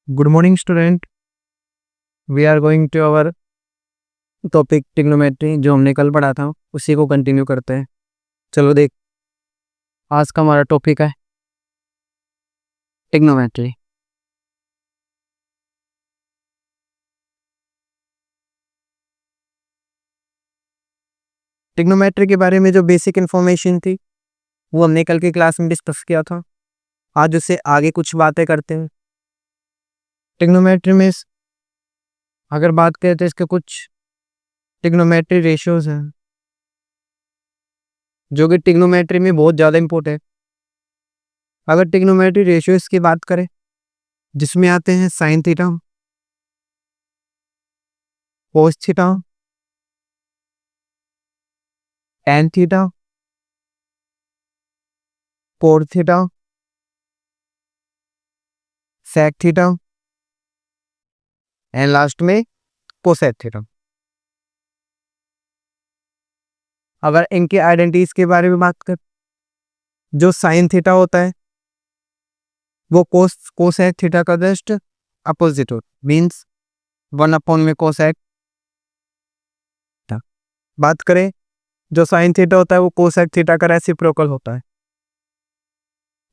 Good morning, student. We are going to our topic trigonometry जो हमने कल पढ़ा था उसी को कंटिन्यू करते हैं। चलो देख, आज का हमारा टॉपिक है ट्रिग्नोमेट्री। ट्रिग्नोमेट्री के बारे में जो बेसिक इन्फॉर्मेशन थी वो हमने कल की क्लास में डिस्कस किया था। आज उससे आगे कुछ बातें करते हैं। ट्रिग्नोमेट्री में अगर बात करें तो इसके कुछ ट्रिग्नोमेट्री रेशियोज हैं जो कि ट्रिग्नोमेट्री में बहुत ज़्यादा इंपॉर्टेंट है। अगर ट्रिग्नोमेट्री रेशियोज की बात करें जिसमें आते हैं sine theta, cos theta, tan theta, cot theta, sec theta and last में कोसेक थीटा। अगर इनके आइडेंटिटीज के बारे में बात कर, जो साइन थीटा होता है वो कोसेक थीटा का जस्ट अपोजिट होता है, मीन्स 1 में कोसेक। बात करें जो साइन थीटा होता है वो कोसेक थीटा का रेसिप्रोकल होता है।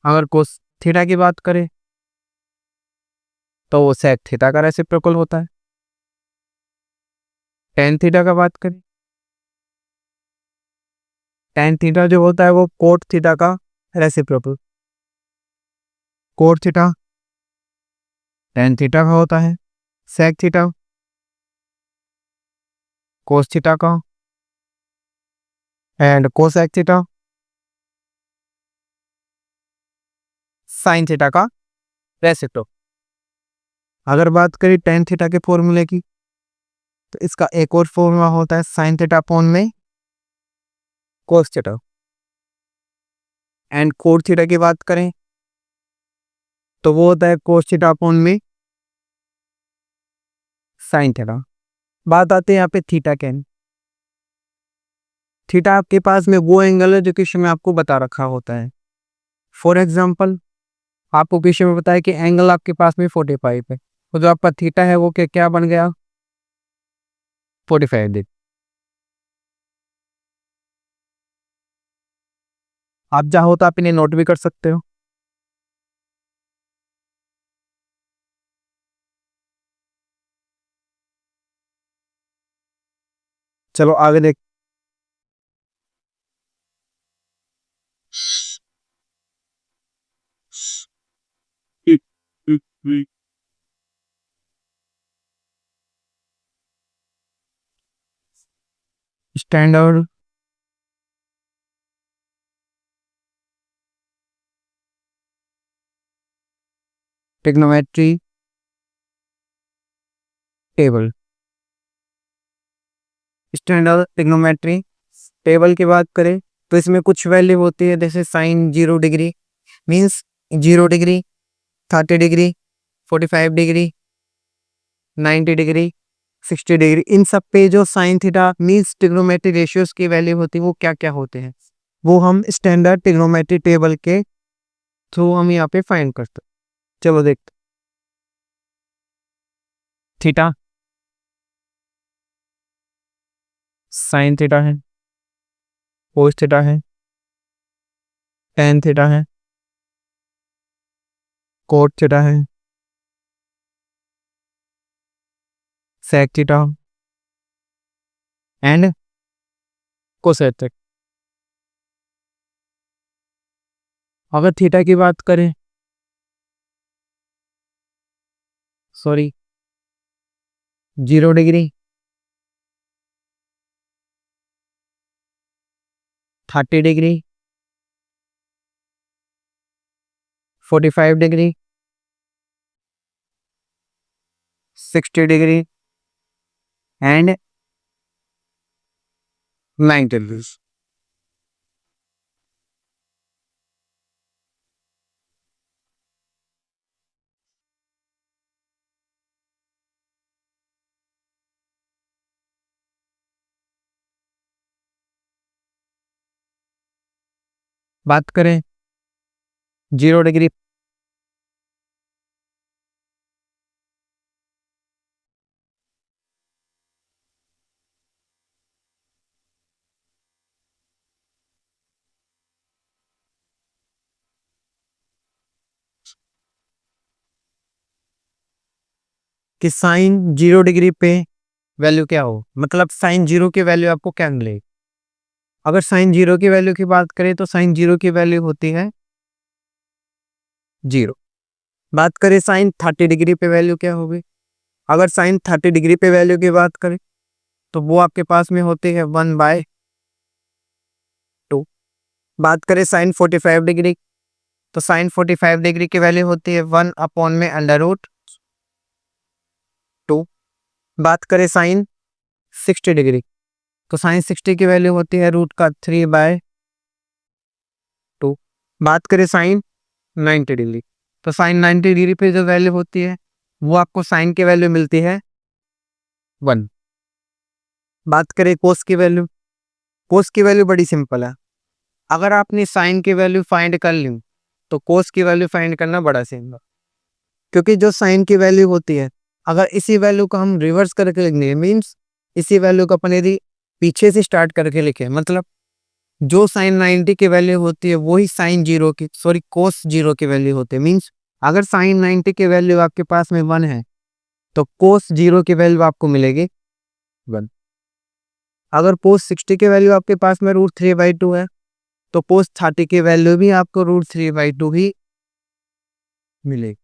अगर कोस थीटा की बात करें तो वो सेक थीटा का रेसिप्रोकल होता है। टेन थीटा का बात करें, टेन थीटा जो होता है वो कोट थीटा का reciprocal. Cot theta tan theta का होता है, सेक थीटा कोस थीटा का and cosec theta sine theta का रेसिप्रोकल। अगर बात करें टेन थीटा के फॉर्मूले की तो इसका एक और फॉर्मूला होता है साइन थीटा अपॉन में cos theta. And cot theta की बात करें तो वो होता है कोस थीटा अपॉन में साइन थीटा। बात आती है यहाँ पे थीटा के। थीटा आपके पास में वो एंगल है जो क्वेश्चन में आपको बता रखा होता है। फॉर एग्जांपल आपको क्वेश्चन में बताया कि एंगल आपके पास में 45 है, तो जो आपका थीटा है वो क्या बन गया 45 डिग्री। आप चाहो तो आप इन्हें नोट भी कर सकते हो। चलो आगे देख। Standard trigonometry table. Standard trigonometry table की बात करें तो इसमें कुछ वैल्यू होती है, जैसे sine 0 degree means 0 degree, 30 degree, 45 degree, 90 degree, 60 degree. इन सब पे जो sine theta means trigonometry ratios की वैल्यू होती है वो क्या क्या होते हैं वो हम स्टैंडर्ड ट्रिग्नोमेट्री टेबल के थ्रू हम यहाँ पे फाइंड करते हैं। चलो देखते। थीटा साइन थीटा है, कोस थीटा है, टेन थीटा है, कोट थीटा है, sec theta and cosec theta. अगर थीटा की बात करें, sorry 0 degree, 30 degree, 45 degree, 60 degree and 90 degree. बात करें 0 डिग्री कि साइन 0 डिग्री पे वैल्यू क्या हो, मतलब साइन 0 की वैल्यू आपको क्या मिलेगी। अगर साइन 0 की वैल्यू की बात करें तो साइन 0 की वैल्यू होती है 0। बात करें साइन 30 डिग्री पे वैल्यू क्या होगी। अगर साइन 30 डिग्री पे वैल्यू की बात करें तो वो आपके पास में होती है 1/2। बात करें साइन 45 डिग्री, तो साइन 45 डिग्री की वैल्यू होती है 1/√2। बात करें साइन 60 डिग्री, तो साइन 60 की वैल्यू होती है √3/2। बात करें साइन 90 डिग्री, तो साइन 90 डिग्री पे जो वैल्यू होती है वो आपको साइन की वैल्यू मिलती है 1। बात करें कोस की वैल्यू, कोस की वैल्यू बड़ी सिंपल है। अगर आपने साइन की वैल्यू फाइंड कर ली तो कोस की वैल्यू फाइंड करना बड़ा सिंपल, क्योंकि जो साइन की वैल्यू होती है अगर इसी वैल्यू को हम रिवर्स करके लिखने मीन्स इसी वैल्यू को अपन यदि पीछे से स्टार्ट करके लिखे, मतलब जो साइन 90 की वैल्यू होती है वही साइन 0 की कोस 0 की वैल्यू होती है। मीन्स अगर साइन 90 की वैल्यू आपके पास में 1 है तो कोस 0 की वैल्यू आपको मिलेगी 1। अगर कोस 60 की वैल्यू आपके पास में √3/2 है तो कोस 30 की वैल्यू भी आपको √3/2 ही मिलेगी,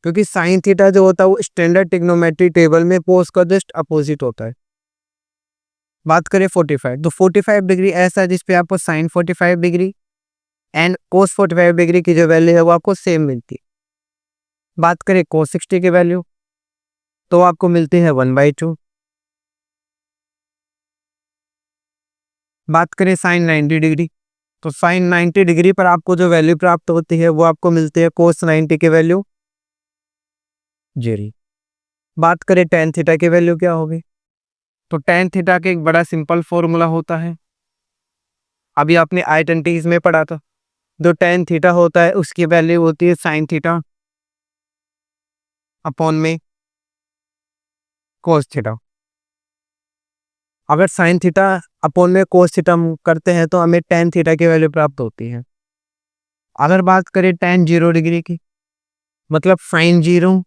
क्योंकि साइन थीटा जो होता है वो स्टैंडर्ड ट्रिग्नोमेट्री टेबल में कोस का जस्ट अपोजिट होता है। बात करें 45, तो 45 डिग्री ऐसा है जिसपे आपको sine 45 degree and cos 45 degree की जो वैल्यू है वो आपको सेम मिलती है। बात करें कोस 60 की वैल्यू तो आपको मिलती है 1/2। बात करें साइन 90 डिग्री, तो साइन 90 डिग्री पर आपको जो वैल्यू प्राप्त होती है वो आपको मिलती है कोस 90 की वैल्यू 0। बात करें टेन थीटा की वैल्यू क्या होगी, तो टेन थीटा का एक बड़ा सिंपल फॉर्मूला होता है, अभी आपने आई20 में पढ़ा था। जो टेन थीटा होता है उसकी वैल्यू होती है साइन थीटा अपॉन में कोस थीटा। अगर साइन थीटा अपॉन में कोस थीटा करते हैं तो हमें टेन थीटा की वैल्यू प्राप्त होती है। अगर बात करें टेन 0 डिग्री की, मतलब साइन 0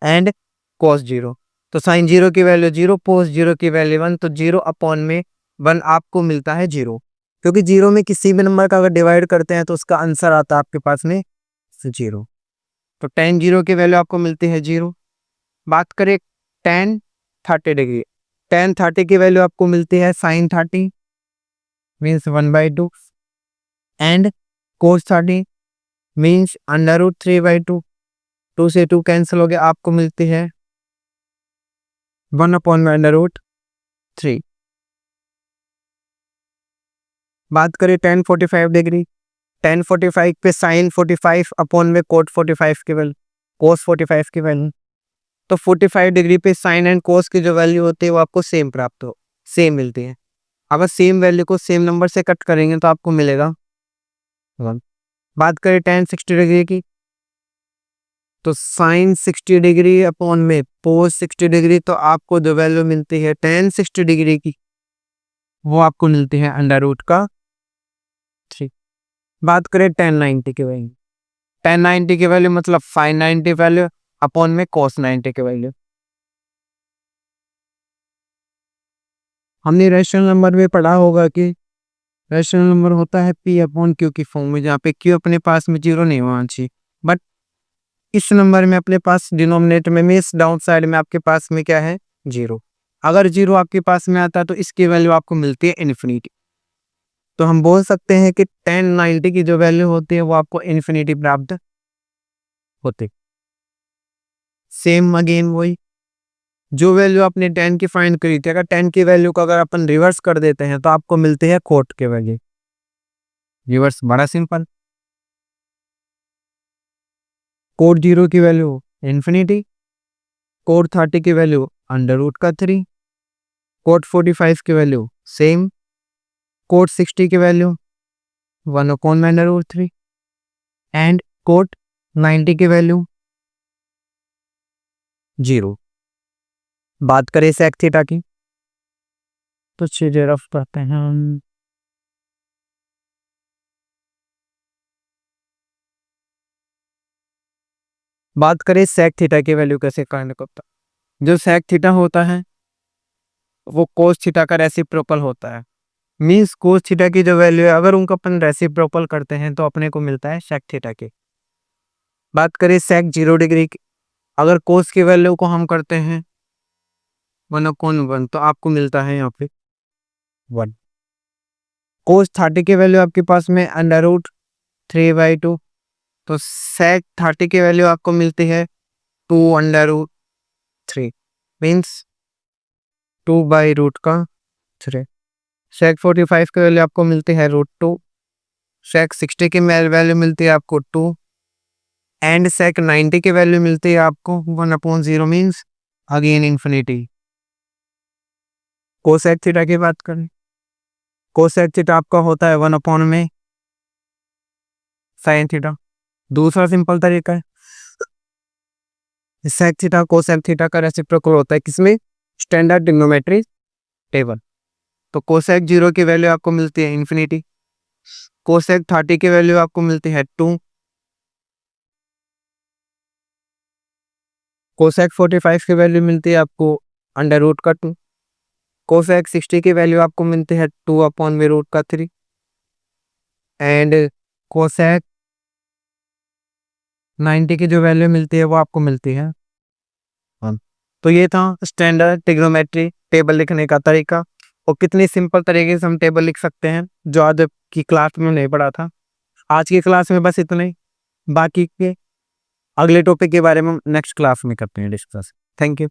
एंड कोस 0, तो साइन 0 की वैल्यू 0, कोस 0 की वैल्यू 1, तो 0 अपॉन में 1 आपको मिलता है 0, क्योंकि 0 में किसी भी नंबर का अगर डिवाइड करते हैं तो उसका आंसर आता है आपके पास में 0। तो टेन 0 की वैल्यू आपको मिलती है 0। बात करें टेन 30 डिग्री, टेन 30 की वैल्यू आपको मिलती है sine 30 means 1/2 and cos 30 means √3/2। 2 से 2 कैंसिल हो गया, आपको मिलती है 1/√3। बात करें टेन 45 डिग्री, टेन 45 पे साइन 45 अपॉन में कोट 45 की वैल्यू कोस 45 की वैल्यू, तो 45 डिग्री पे साइन एंड कोस की जो वैल्यू होती है वो आपको सेम मिलती है। अगर सेम वैल्यू को सेम नंबर से कट करेंगे तो आपको मिलेगा 1। बात करें टेन 60 डिग्री की, तो साइन 60 डिग्री अपॉन में कोस 60 डिग्री, तो आपको जो वैल्यू मिलती है टेन 60 डिग्री की वो आपको मिलती है √3। बात करें टेन 90 की वैल्यू, टेन 90 की वैल्यू मतलब साइन 90 वैल्यू अपॉन में कोस 90 की वैल्यू। हमने रेशनल नंबर में पढ़ा होगा कि रेशनल नंबर होता है पी अपॉन क्यू की फॉर्म में, जहाँ पे क्यू अपने पास में 0 नहीं होना चाहिए, बट इस नंबर में अपने पास डिनोमिनेटर में मीन्स डाउन साइड में आपके पास में क्या है 0। अगर 0 आपके पास में आता है तो इसकी वैल्यू आपको मिलती है इन्फिनिटी। तो हम बोल सकते हैं कि टेन 90 की जो वैल्यू होती है वो आपको इन्फिनिटी प्राप्त होती। सेम अगेन वही जो वैल्यू आपने टेन की फाइंड करी थी, अगर टेन की वैल्यू को अगर अपन रिवर्स कर देते हैं तो आपको मिलती है कोट की वैल्यू रिवर्स, बड़ा सिंपल। कोट 0 की वैल्यू इन्फिनिटी, कोट 30 की वैल्यू √3, कोट 45 की वैल्यू सेम, कोट 60 की वैल्यू 1/√3 एंड कोट 90 की वैल्यू 0। बात करें सेक थीटा की, तो चीजें रफ करते हैं हम। बात करें सेक थीटा की वैल्यू कैसे फाइंड करता है। जो सेक थीटा होता है वो कोस थीटा का रेसिप्रोकल होता है। मीन्स कोस थीटा की जो वैल्यू है अगर उनका अपन रेसिप्रोकल करते हैं तो अपने को मिलता है सेक थीटा की। बात करें सेक 0 डिग्री की, अगर कोस की वैल्यू को हम करते हैं 1/1 तो आपको मिलता है यहाँ पे 1। कोस 30 की वैल्यू आपके पास में √3/2, तो सेक 30 की वैल्यू आपको मिलती है 2√3 मीन्स 2/√3। सेक 45 की वैल्यू आपको मिलती है √2। सेक 60 की वैल्यू मिलती है आपको 2 एंड सेक 90 की वैल्यू मिलती है आपको 1/0 means again infinity. Cosec theta की बात करें, कोसेक थीटा आपका होता है 1 में साइन थीटा। दूसरा सिंपल तरीका है, सेक थीटा कोसेक थीटा का रेसिप्रोकल होता है किसमें, स्टैंडर्ड ट्रिग्नोमेट्री टेबल। तो कोसेक 0 की वैल्यू आपको मिलती है इंफिनिटी, कोसेक 30 की वैल्यू आपको मिलती है 2, कोसेक 45 की वैल्यू मिलती है आपको √2, कोसेक 60 की वैल्यू आपको मिलती है 2/√3 एंड कोसेक 90 की जो वैल्यू मिलती है वो आपको मिलती है 1। तो ये था स्टैंडर्ड ट्रिग्नोमेट्री टेबल लिखने का तरीका, और कितनी सिंपल तरीके से हम टेबल लिख सकते हैं जो आज की क्लास में नहीं पढ़ा था। आज की क्लास में बस इतना ही, बाकी के अगले टॉपिक के बारे में नेक्स्ट क्लास में करते हैं डिस्कस। Thank you.